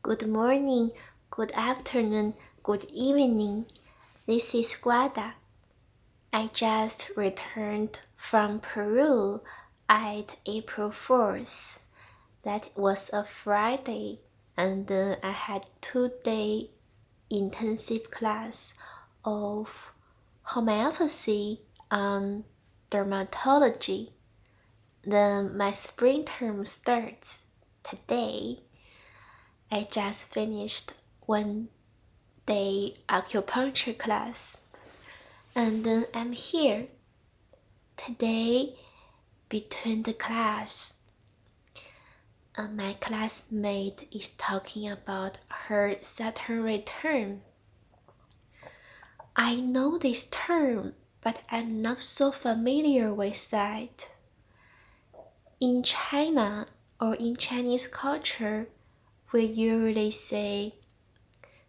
Good morning, good afternoon, good evening. This is Guada. I just returned from Peru at April 4th. That was a Friday, and then I had 2-day intensive class of homeopathy and dermatology. Then my spring term starts today. I just finished 1-day acupuncture class, and then I'm here today between the class. And my classmate is talking about her Saturn Return. I know this term, but I'm not so familiar with that. In China or in Chinese culture, we usually say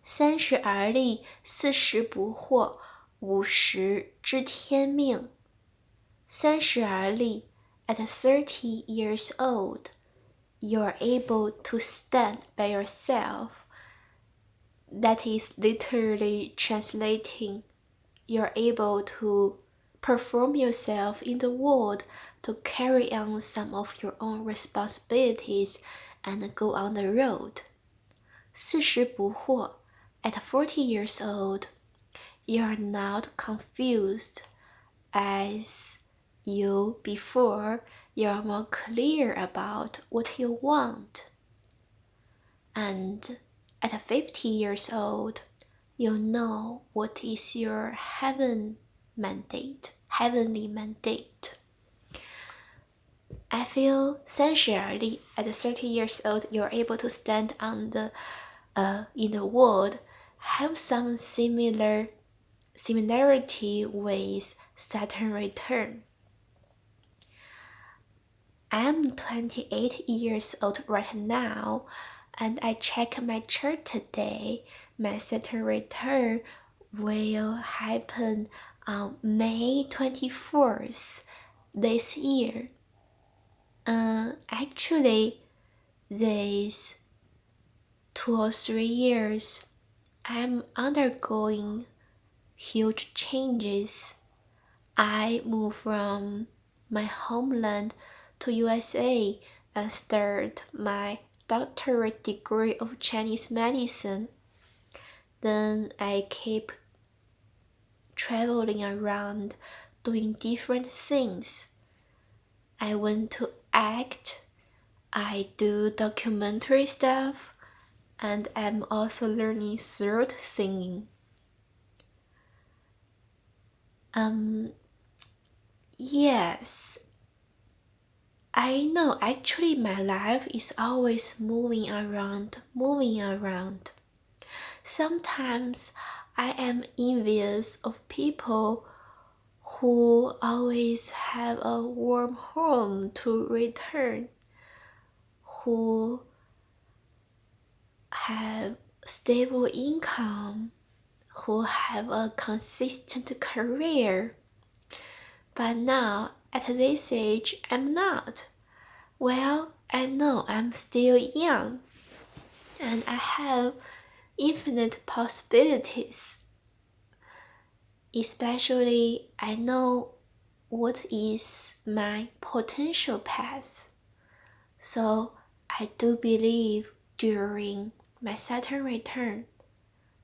30而立，40不惑，50知天命。30而立 at 30 years old, you are able to stand by yourself. That is literally translating, you're able to perform yourself in the world, to carry on some of your own responsibilities and go on the road. 40不惑 at 40 years old, you are not confused as you before. You are more clear about what you want. And at 50 years old, you know what is your heavenly mandate. I feel 30而立 at 30 years old, you're able to stand on the in the world, have some similarity with Saturn Return. I'm 28 years old right now, and I check my chart today. My Saturn Return will happen on May 24th this year. Actually, these 2 or 3 years, I'm undergoing huge changes. I moved from my homeland to USA and start my doctorate degree of Chinese medicine. Then I keep traveling around doing different things. I went to act, I do documentary stuff, and I'm also learning throat singing. Yes, I know actually my life is always moving around. Sometimes I am envious of people who always have a warm home to return, who have stable income, who have a consistent career. But now, at this age, I'm not. Well, I know I'm still young, and I have infinite possibilities. Especially, I know what is my potential path. So, I do believe during my Saturn return,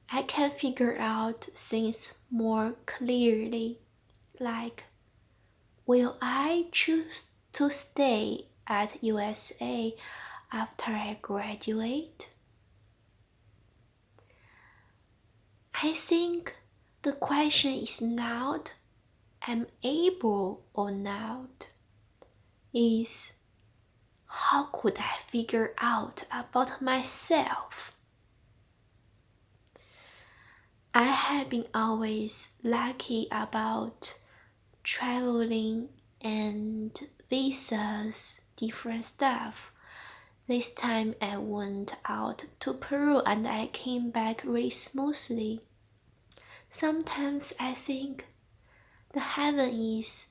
I can figure out things more clearly, like, will I choose to stay at USA after I graduate? I think the question is not I'm able or not, is how could I figure out about myself? I have been always lucky about traveling and visas, different stuff. This time I went out to Peru and I came back really smoothly. Sometimes I think the heaven is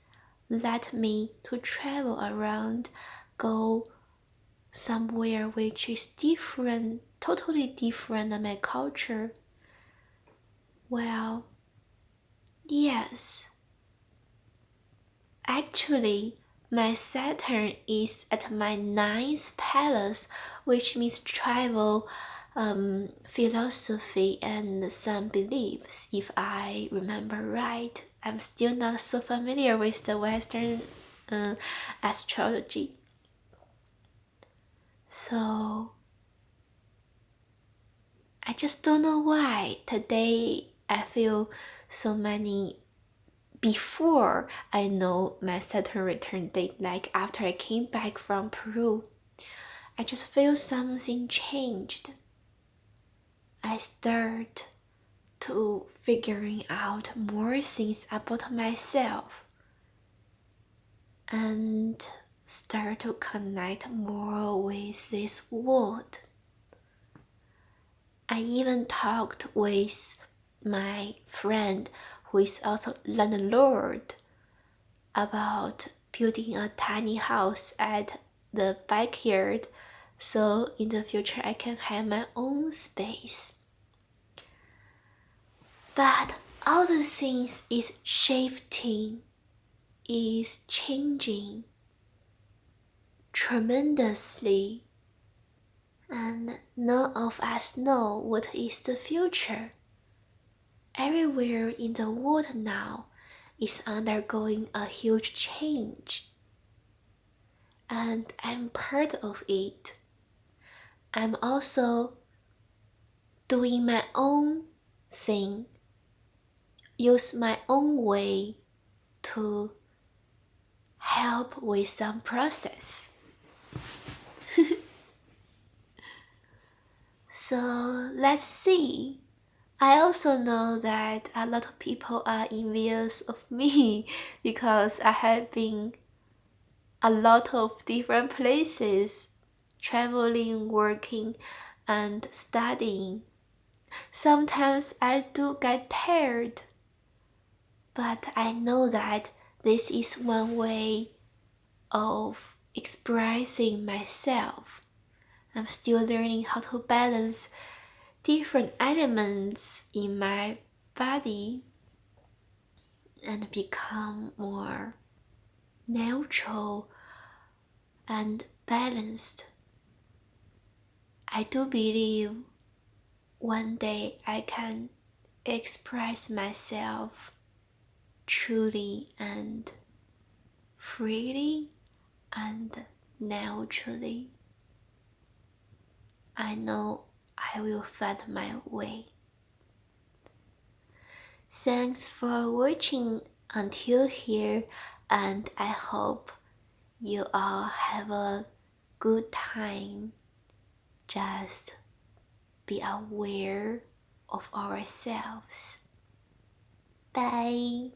let me to travel around, go somewhere which is different totally different than my culture. Well, yes. Actually, my Saturn is at my ninth palace, which means travel, philosophy, and some beliefs, if I remember right. I'm still not so familiar with the Western astrology. So, I just don't know why today I feel so many. Before I know my Saturn return date, like after I came back from Peru, I just feel something changed. I start to figuring out more things about myself and start to connect more with this world. I even talked with my friend who is also landlord about building a tiny house at the backyard so in the future I can have my own space. But all the things is shifting, is changing tremendously, and none of us know what is the future. Everywhere in the world now is undergoing a huge change, and I'm part of it. I'm also doing my own thing, use my own way to help with some process. So let's see. I also know that a lot of people are envious of me because I have been a lot of different places, traveling, working, and studying. Sometimes I do get tired, but I know that this is one way of expressing myself. I'm still learning how to balance different elements in my body and become more neutral and balanced. I do believe one day I can express myself truly and freely and naturally. I know I will find my way. Thanks for watching until here, and I hope you all have a good time. Just be aware of ourselves. Bye.